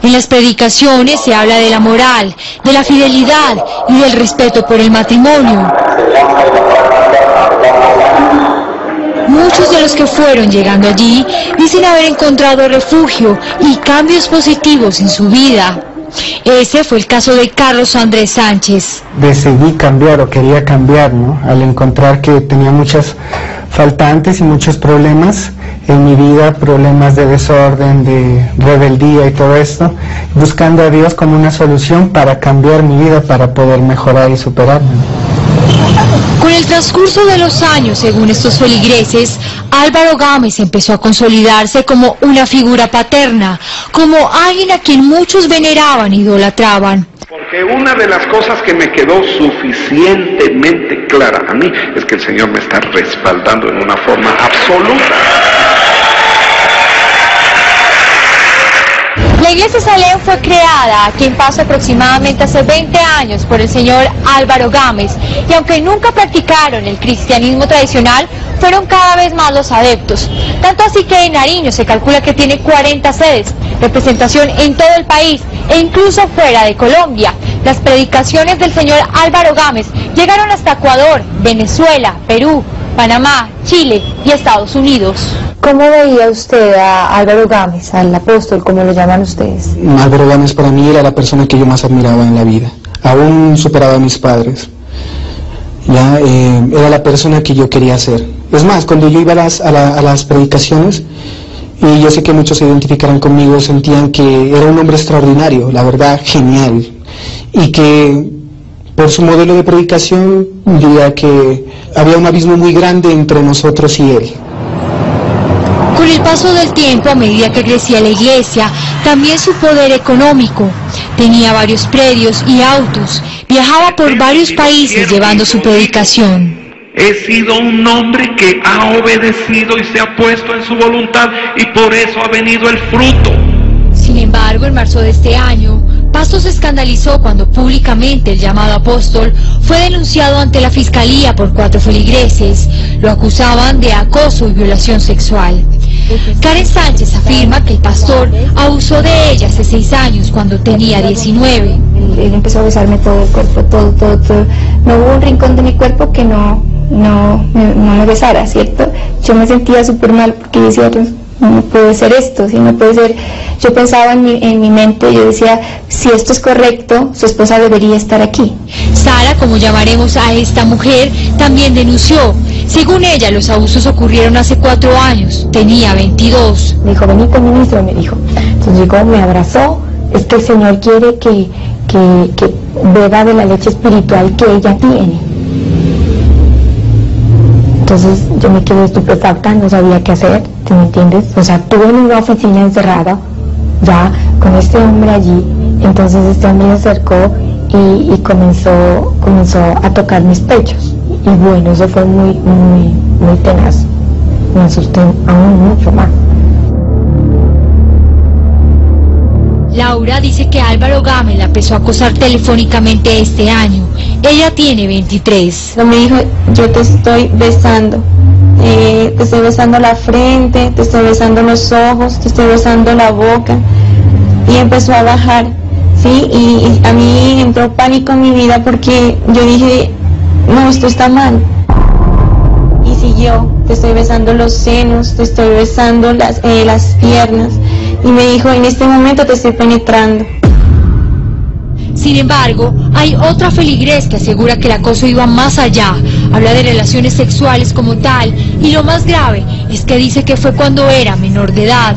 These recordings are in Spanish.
En las predicaciones se habla de la moral, de la fidelidad y del respeto por el matrimonio. Muchos de los que fueron llegando allí dicen haber encontrado refugio y cambios positivos en su vida. Ese fue el caso de Carlos Andrés Sánchez. Decidí cambiar o quería cambiar, ¿no? Al encontrar que tenía muchas faltantes y muchos problemas en mi vida, problemas de desorden, de rebeldía y todo esto, buscando a Dios como una solución para cambiar mi vida, para poder mejorar y superarme. Con el transcurso de los años, según estos feligreses, Álvaro Gámez empezó a consolidarse como una figura paterna, como alguien a quien muchos veneraban e idolatraban. Porque una de las cosas que me quedó suficientemente clara a mí es que el Señor me está respaldando en una forma absoluta. La Iglesia Salem fue creada aquí en Pasto aproximadamente hace 20 años por el señor Álvaro Gámez, y aunque nunca practicaron el cristianismo tradicional, fueron cada vez más los adeptos. Tanto así que en Nariño se calcula que tiene 40 sedes, representación en todo el país e incluso fuera de Colombia. Las predicaciones del señor Álvaro Gámez llegaron hasta Ecuador, Venezuela, Perú, Panamá, Chile y Estados Unidos. ¿Cómo veía usted a Álvaro Gámez, al apóstol, como lo llaman ustedes? Álvaro Gámez para mí era la persona que yo más admiraba en la vida. Aún superaba a mis padres. Era la persona que yo quería ser. Es más, cuando yo iba a las predicaciones, y yo sé que muchos se identificarán conmigo, sentían que era un hombre extraordinario, la verdad, genial. Y que por su modelo de predicación, diría que había un abismo muy grande entre nosotros y él. Con el paso del tiempo, a medida que crecía la iglesia, también su poder económico. Tenía varios predios y autos, viajaba por varios países llevando su predicación. He sido un hombre que ha obedecido y se ha puesto en su voluntad, y por eso ha venido el fruto. Sin embargo, en marzo de este año, Pasto se escandalizó cuando públicamente el llamado apóstol fue denunciado ante la fiscalía por 4 feligreses. Lo acusaban de acoso y violación sexual. Karen Sánchez afirma que el pastor abusó de ella hace 6 años cuando tenía 19. Él empezó a besarme todo el cuerpo, todo. No hubo un rincón de mi cuerpo que no me besara, ¿cierto? Yo me sentía súper mal porque decía, no puede ser esto, si no puede ser. Yo pensaba en mi mente, yo decía, si esto es correcto, su esposa debería estar aquí. Sara, como llamaremos a esta mujer, también denunció. Según ella, los abusos ocurrieron hace 4 años, tenía 22. Me dijo, vení con ministro, me dijo. Entonces llegó, me abrazó, es que el Señor quiere que beba de la leche espiritual que ella tiene. Entonces yo me quedé estupefacta, no sabía qué hacer, ¿te me entiendes? O sea, estuve en una oficina encerrada, ya, con este hombre allí. Entonces este hombre me acercó y comenzó a tocar mis pechos. Y bueno, eso fue muy tenaz. Me asusté aún mucho más. Laura dice que Álvaro Gámez la empezó a acosar telefónicamente este año. Ella tiene 23. Me dijo, yo te estoy besando. Te estoy besando la frente, te estoy besando los ojos, te estoy besando la boca. Y empezó a bajar, ¿sí? Y a mí entró pánico en mi vida porque yo dije, no, esto está mal. Y siguió, te estoy besando los senos, te estoy besando las piernas. Y me dijo, en este momento te estoy penetrando. Sin embargo, hay otra feligres que asegura que el acoso iba más allá. Habla de relaciones sexuales como tal, y lo más grave es que dice que fue cuando era menor de edad.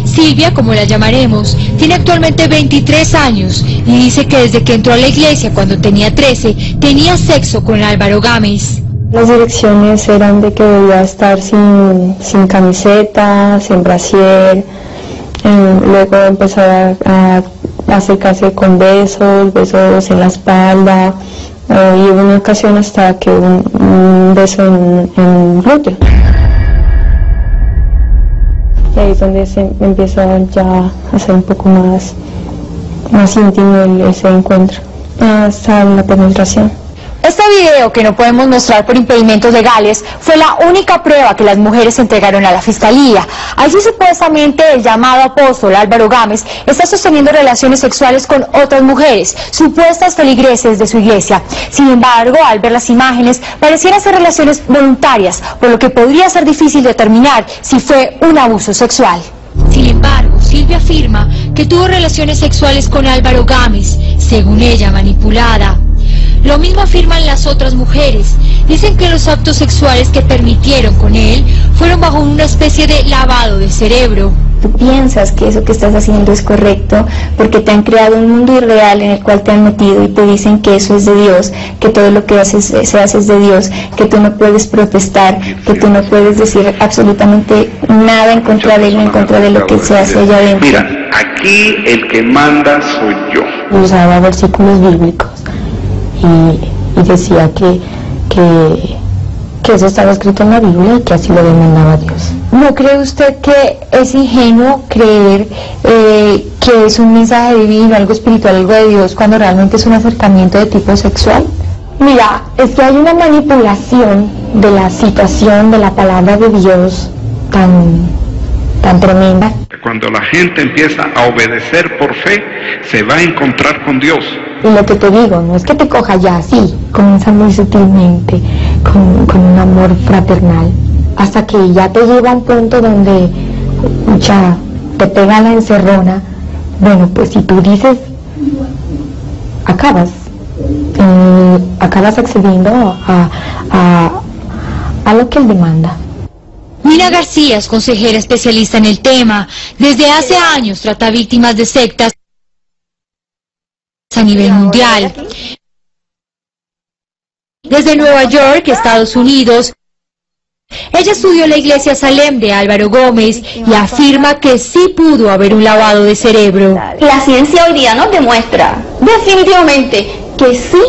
Silvia, como la llamaremos, tiene actualmente 23 años y dice que desde que entró a la iglesia cuando tenía 13, tenía sexo con Álvaro Gámez. Las direcciones eran de que debía estar sin camiseta, sin brasier. Luego empezó a acercarse con besos en la espalda, y hubo una ocasión hasta que un beso en glúteo. Y ahí es donde se empezó ya a ser un poco más íntimo ese encuentro, hasta la penetración. Este video, que no podemos mostrar por impedimentos legales, fue la única prueba que las mujeres entregaron a la fiscalía. Allí supuestamente el llamado apóstol Álvaro Gámez está sosteniendo relaciones sexuales con otras mujeres, supuestas feligreses de su iglesia. Sin embargo, al ver las imágenes, parecieran ser relaciones voluntarias, por lo que podría ser difícil determinar si fue un abuso sexual. Sin embargo, Silvia afirma que tuvo relaciones sexuales con Álvaro Gámez, según ella manipulada. Lo mismo afirman las otras mujeres. Dicen que los actos sexuales que permitieron con él fueron bajo una especie de lavado de cerebro. Tú piensas que eso que estás haciendo es correcto porque te han creado un mundo irreal en el cual te han metido y te dicen que eso es de Dios, que todo lo que haces se hace de Dios, que tú no puedes protestar, que tú no puedes decir absolutamente nada en contra de él, en contra de lo que se hace allá adentro. Mira, aquí el que manda soy yo. Usaba versículos bíblicos y decía que eso estaba escrito en la Biblia y que así lo demandaba Dios. ¿No cree usted que es ingenuo creer que es un mensaje divino, algo espiritual, algo de Dios, cuando realmente es un acercamiento de tipo sexual? Mira, es que hay una manipulación de la situación de la palabra de Dios tan tremenda. Cuando la gente empieza a obedecer por fe, se va a encontrar con Dios. Y lo que te digo, no es que te coja ya así, comienza muy sutilmente, con un amor fraternal, hasta que ya te lleva a un punto donde ya te pega la encerrona. Bueno, pues si tú dices, acabas accediendo a lo que él demanda. Nina García es consejera especialista en el tema. Desde hace años trata víctimas de sectas a nivel mundial. Desde Nueva York, Estados Unidos, ella estudió la iglesia Salem de Álvaro Gómez y afirma que sí pudo haber un lavado de cerebro. La ciencia hoy día nos demuestra definitivamente que sí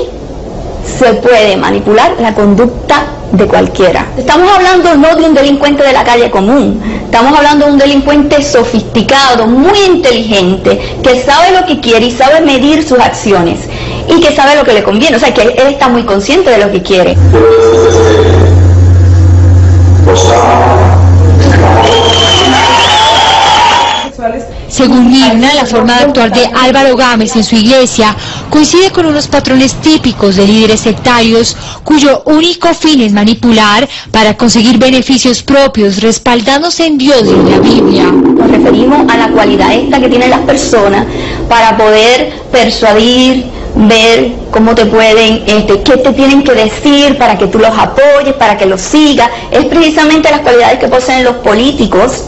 se puede manipular la conducta de cualquiera. Estamos hablando no de un delincuente de la calle común, estamos hablando de un delincuente sofisticado, muy inteligente, que sabe lo que quiere y sabe medir sus acciones y que sabe lo que le conviene, o sea que él está muy consciente de lo que quiere. Según Mirna, la forma de actuar de Álvaro Gámez en su iglesia coincide con unos patrones típicos de líderes sectarios cuyo único fin es manipular para conseguir beneficios propios, respaldándose en Dios y en la Biblia. Nos referimos a la cualidad esta que tienen las personas para poder persuadir, ver cómo te pueden, qué te tienen que decir para que tú los apoyes, para que los sigas. Es precisamente las cualidades que poseen los políticos,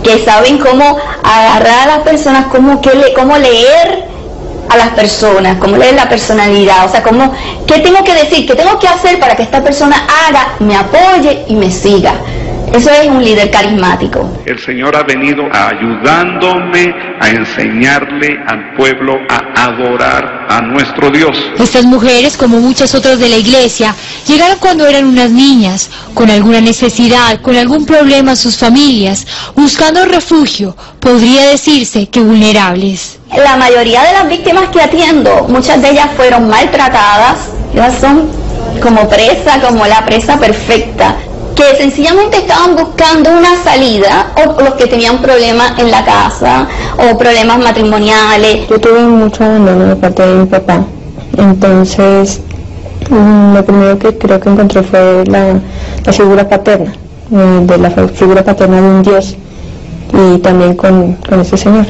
que saben cómo agarrar a las personas, cómo leer a las personas, cómo leer la personalidad, o sea, qué tengo que decir, qué tengo que hacer para que esta persona haga, me apoye y me siga. Eso es un líder carismático. El Señor ha venido ayudándome a enseñarle al pueblo a adorar a nuestro Dios. Estas mujeres, como muchas otras de la iglesia, llegaron cuando eran unas niñas, con alguna necesidad, con algún problema en sus familias, buscando refugio, podría decirse que vulnerables. La mayoría de las víctimas que atiendo, muchas de ellas fueron maltratadas, ellas son como la presa perfecta, que sencillamente estaban buscando una salida, o los que tenían problemas en la casa, o problemas matrimoniales. Yo tuve mucho abandono de parte de mi papá, entonces lo primero que creo que encontré fue la figura paterna, de la figura paterna de un Dios, y también con ese Señor.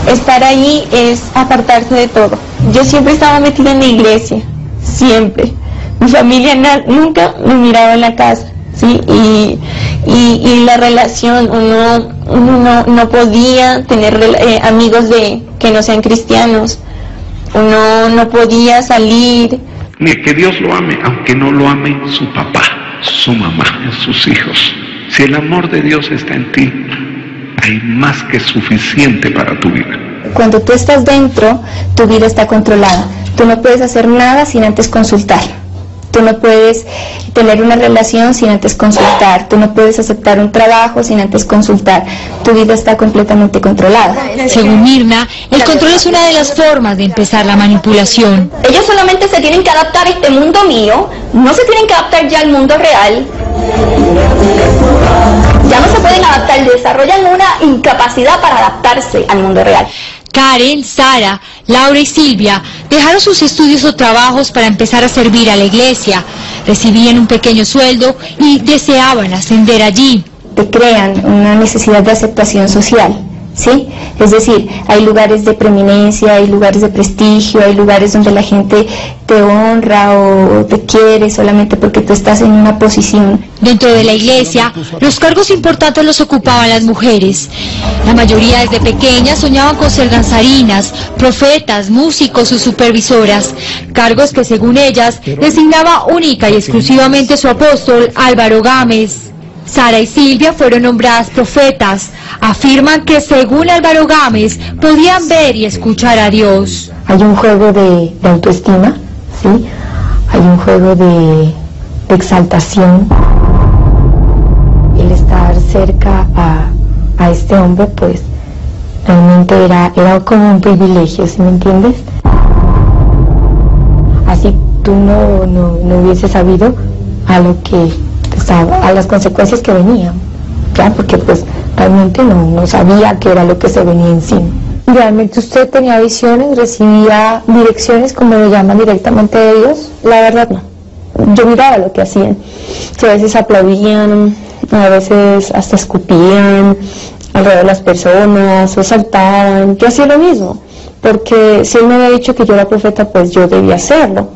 Estar ahí es apartarse de todo. Yo siempre estaba metida en la iglesia, siempre. Mi familia nunca me miraba en la casa. Sí, y la relación, uno no podía tener amigos que no sean cristianos, uno no podía salir. Ni que Dios lo ame, aunque no lo ame su papá, su mamá, sus hijos. Si el amor de Dios está en ti, hay más que suficiente para tu vida. Cuando tú estás dentro, tu vida está controlada. Tú no puedes hacer nada sin antes consultar. Tú no puedes tener una relación sin antes consultar. Tú no puedes aceptar un trabajo sin antes consultar. Tu vida está completamente controlada. Según Mirna, el control es una de las formas de empezar la manipulación. Ellos solamente se tienen que adaptar a este mundo mío, no se tienen que adaptar ya al mundo real. Ya no se pueden adaptar, desarrollan una incapacidad para adaptarse al mundo real. Karen, Sara, Laura y Silvia dejaron sus estudios o trabajos para empezar a servir a la iglesia. Recibían un pequeño sueldo y deseaban ascender allí. Te crean una necesidad de aceptación social, ¿sí? Es decir, hay lugares de preeminencia, hay lugares de prestigio, hay lugares donde la gente te honra o te quiere solamente porque tú estás en una posición. Dentro de la iglesia, los cargos importantes los ocupaban las mujeres. La mayoría desde pequeñas soñaban con ser danzarinas, profetas, músicos o supervisoras, cargos que según ellas designaba única y exclusivamente su apóstol Álvaro Gámez. Sara y Silvia fueron nombradas profetas. Afirman que según Álvaro Gámez podían ver y escuchar a Dios. Hay un juego de autoestima, ¿sí? Hay un juego de exaltación. El estar cerca a este hombre, pues realmente era como un privilegio, ¿sí me entiendes? Así tú no hubieses sabido a lo que a las consecuencias que venían, ¿ya? Porque pues realmente no sabía qué era lo que se venía encima. ¿Realmente usted tenía visiones, recibía direcciones, como lo llaman directamente de Dios? La verdad no. Yo miraba lo que hacían, que a veces aplaudían, a veces hasta escupían alrededor de las personas, o saltaban. Yo hacía lo mismo, porque si él me había dicho que yo era profeta, pues yo debía hacerlo.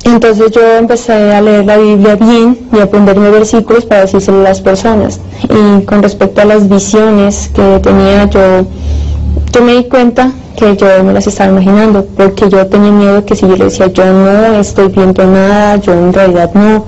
Entonces yo empecé a leer la Biblia bien y a aprenderme versículos para decírselo a las personas. Y con respecto a las visiones que tenía, yo me di cuenta que yo me las estaba imaginando, porque yo tenía miedo que si yo le decía yo no estoy viendo nada, yo en realidad no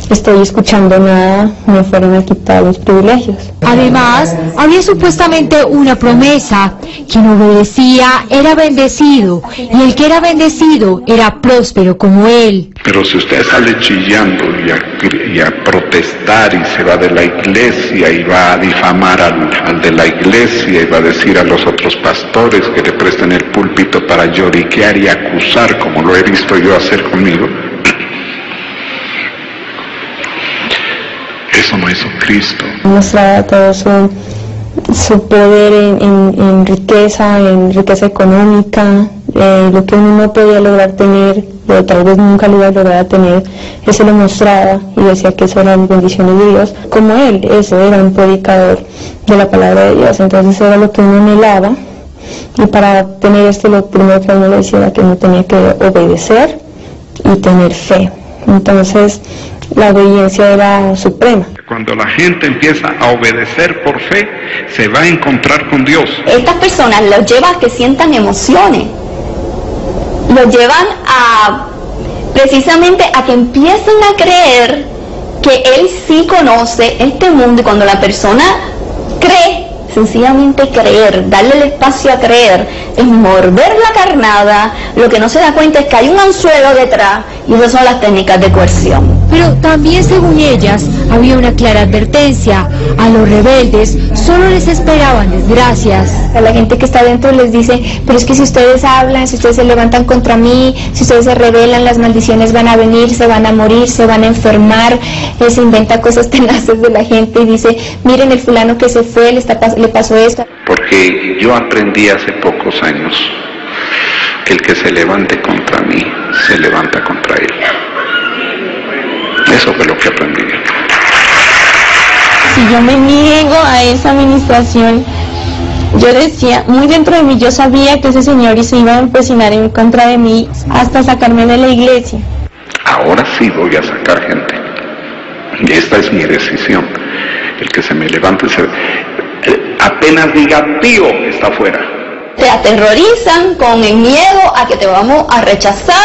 estoy escuchando nada, me fueran a quitar los privilegios. Además, había supuestamente una promesa: quien obedecía era bendecido, y el que era bendecido era próspero como él. Pero si usted sale chillando y a protestar y se va de la iglesia y va a difamar al de la iglesia y va a decir a los otros pastores que le presten el púlpito para lloriquear y acusar, como lo he visto yo hacer conmigo, eso no es un Cristo. Mostraba todo su poder en riqueza económica, lo que uno no podía lograr tener, o tal vez nunca lo iba a lograr tener, él se lo mostraba y decía que eso eran bendiciones de Dios. Como él, eso era un predicador de la palabra de Dios, entonces era lo que uno anhelaba, y para tener esto lo primero que uno le decía era que uno tenía que obedecer y tener fe. Entonces la obediencia era suprema. Cuando la gente empieza a obedecer por fe, se va a encontrar con Dios. Estas personas los llevan a que sientan emociones, los llevan precisamente a que empiecen a creer que Él sí conoce este mundo, y cuando la persona cree, sencillamente creer, darle el espacio a creer, es morder la carnada. Lo que no se da cuenta es que hay un anzuelo detrás, y esas son las técnicas de coerción. Pero también, según ellas, había una clara advertencia: a los rebeldes solo les esperaban desgracias. A la gente que está dentro les dice: pero es que si ustedes hablan, si ustedes se levantan contra mí, si ustedes se rebelan, las maldiciones van a venir, se van a morir, se van a enfermar. Él se inventa cosas tenaces de la gente y dice: miren, el fulano que se fue, le pasó esto. Porque yo aprendí hace pocos años que el que se levante contra mí, se levanta contra él. Eso fue lo que aprendí. Si yo me niego a esa administración, yo decía, muy dentro de mí, yo sabía que ese señor se iba a empecinar en contra de mí hasta sacarme de la iglesia. Ahora sí voy a sacar gente. Y esta es mi decisión. El que se me levante, apenas diga tío, está afuera. Te aterrorizan con el miedo a que te vamos a rechazar,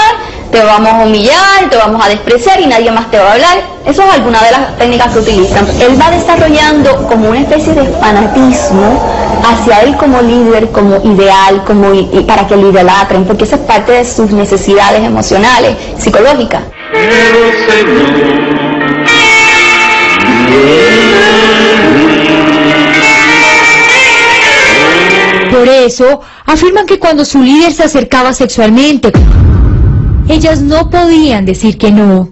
te vamos a humillar, te vamos a despreciar y nadie más te va a hablar. Eso es alguna de las técnicas que utilizan. Él va desarrollando como una especie de fanatismo hacia él como líder, como ideal, y para que lo idolatren, porque esa es parte de sus necesidades emocionales, psicológicas. Por eso, afirman que cuando su líder se acercaba sexualmente, ellas no podían decir que no.